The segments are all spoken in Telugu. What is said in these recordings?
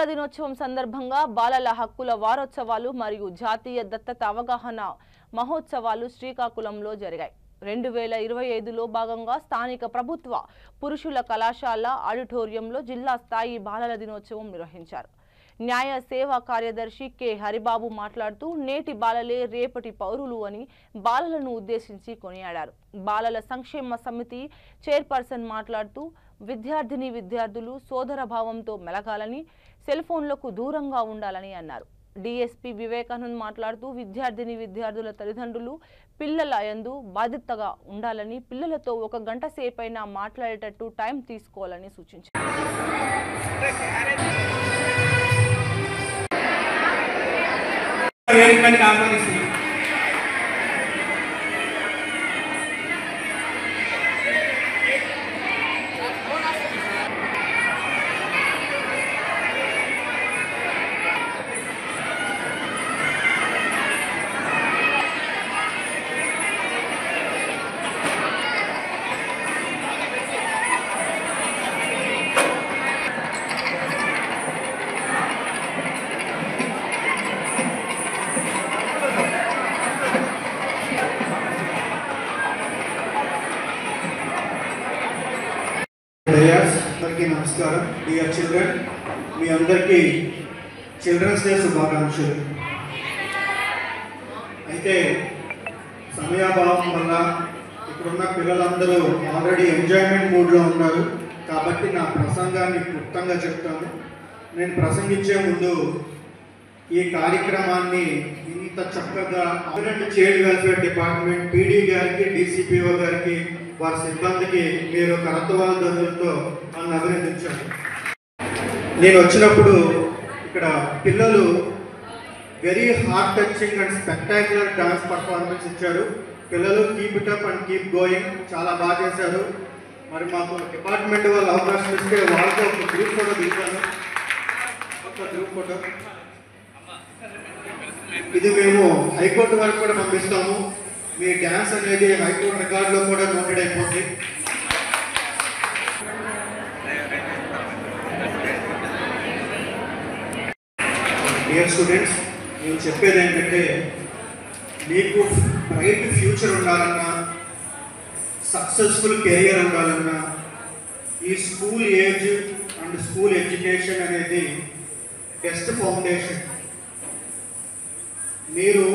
బాలల దినోత్సవం సందర్భంగా బాలల హక్కుల వారోత్సవాలు మరియు జాతీయ దత్తత అవగాహన మహోత్సవాలు శ్రీకాకుళంలో జరిగాయి. 2025లో భాగంగా స్థానిక ప్రభుత్వ పురుషుల కళాశాల ఆడిటోరియంలో జిల్లా స్థాయి బాలల దినోత్సవం నిర్వహించారు. న్యాయ సేవా కార్యదర్శి కె హరిబాబు మాట్లాడుతూ నేటి బాలలే రేపటి పౌరులు అని బాలలను ఉద్దేశించి కొనియాడారు. బాలల సంక్షేమ సమితి చైర్పర్సన్ మాట్లాడుతూ విద్యార్థులు సోదర భావంతో మెలగాలని, సెల్ ఫోన్లకు దూరంగా ఉండాలని అన్నారు. డిఎస్పీ వివేకానంద్ మాట్లాడుతూ విద్యార్థుల తల్లిదండ్రులు పిల్లల యందు బాధ్యతగా ఉండాలని, పిల్లలతో 1 గంట సేపైనా మాట్లాడేటట్టు టైం తీసుకోవాలని సూచించారు. అందరికీ నమస్కారం. డియర్ చిల్డ్రన్, మీ అందరికీ చిల్డ్రన్స్ డే శుభాకాంక్షలు. అయితే సమయాభావం వల్ల ఇక్కడున్న పిల్లలందరూ ఆల్రెడీ ఎంజాయ్మెంట్ మూడ్లో ఉన్నారు కాబట్టి నా ప్రసంగాన్ని క్లుప్తంగా చెప్తాను. నేను ప్రసంగించే ముందు ఈ కార్యక్రమాన్ని ఇంత చక్కగా చైల్డ్ వెల్ఫేర్ డిపార్ట్మెంట్ పీడీ గారికి, డిసిపిఓ గారికి, వారి సిబ్బందికి మీరు కరతాళ ధ్వనులతో నన్ను అభినందించారు. నేను వచ్చినప్పుడు ఇక్కడ పిల్లలు very heart touching and spectacular dance performance ఇచ్చారు. పిల్లలు keep it up and keep going, చాలా బాగా చేశారు. మరి మాకు డిపార్ట్మెంట్ వాళ్ళు అవకాశం ఇస్తే వాళ్ళతో ఒక గ్రూప్ ఫోటో దిగుతాను. ఒక గ్రూప్ ఫోటో ఇది మేము హైకోర్టు వరకు కూడా పంపిస్తాము. మీ డ్యాన్స్ అనేది హైకోర్టు రికార్డులో కూడా నోటెడ్ అయిపోతుంది. డియర్ స్టూడెంట్స్, నేను చెప్పేది ఏంటంటే మీకు బ్రైట్ ఫ్యూచర్ ఉండాలన్నా, సక్సెస్ఫుల్ కెరియర్ ఉండాలన్నా ఈ school age and school education అనేది బెస్ట్ ఫౌండేషన్. మీరు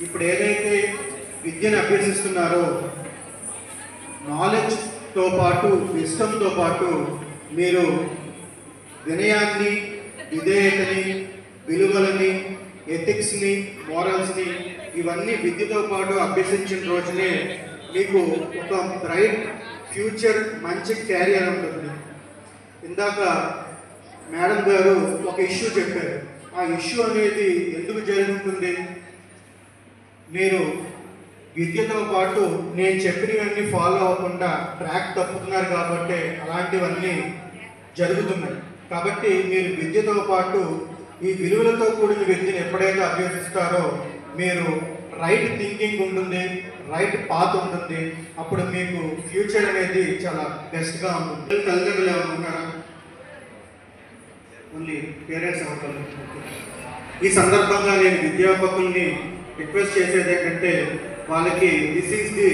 ఇప్పుడు ఏదైతే విద్యను అభ్యసిస్తున్నారో నాలెడ్జ్తో పాటు విజ్డమ్తో పాటు మీరు వినయాన్ని, విధేయతని, విలువలని, ఎథిక్స్ని, మోరల్స్ని ఇవన్నీ విద్యతో పాటు అభ్యసించిన రోజునే మీకు ఒక బ్రైట్ ఫ్యూచర్, మంచి క్యారియర్ ఉంటుంది. ఇందాక మేడం గారు ఒక ఇష్యూ చెప్పారు. ఆ ఇష్యూ అనేది ఎందుకు జరుగుతుంది? మీరు విద్యతో పాటు నేను చెప్పినవన్నీ ఫాలో అవ్వకుండా ట్రాక్ తప్పుతున్నారు కాబట్టి అలాంటివన్నీ జరుగుతున్నాయి. కాబట్టి మీరు విద్యతో పాటు ఈ విలువలతో కూడిన విద్యను ఎప్పుడైతే అభ్యసిస్తారో మీరు రైట్ థింకింగ్ ఉంటుంది, రైట్ పాత్ ఉంటుంది. అప్పుడు మీకు ఫ్యూచర్ అనేది చాలా బెస్ట్గా ఉంటుంది. తల్లిదండ్రులు ఏమైనా ఉన్నారా? ఓన్లీ పేరెంట్స్ అవుతారు. ఈ సందర్భంగా నేను విద్యాపకుల్ని రిక్వెస్ట్ చేసేది ఏంటంటే వాళ్ళకి this is the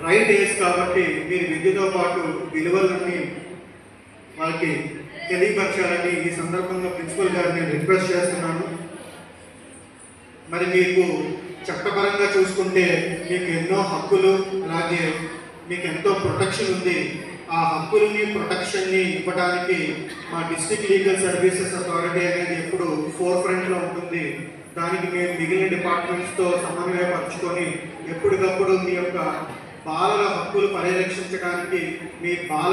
right age కాబట్టి మీరు విద్యతో పాటు విలువలని వాళ్ళకి తెలియపరచాలని ఈ సందర్భంగా ప్రిన్సిపల్ గారిని నేను రిక్వెస్ట్ చేస్తున్నాను. మరి మీకు చట్టపరంగా చూసుకుంటే మీకు ఎన్నో హక్కులు, అలాగే మీకు ఎంతో ప్రొటెక్షన్ ఉంది. ఆ హక్కులని, ప్రొటెక్షన్ని ఇవ్వడానికి మా డిస్ట్రిక్ట్ లీగల్ సర్వీసెస్ అథారిటీ అనేది ఎప్పుడు ఫోర్ ఫ్రంట్లో ఉంటుంది. దానికి మేము మిగిలిన డిపార్ట్మెంట్స్తో సమన్వయపరుచుకొని ఎప్పటికప్పుడు మీ యొక్క బాలల హక్కులు పరిరక్షించడానికి మీ బాల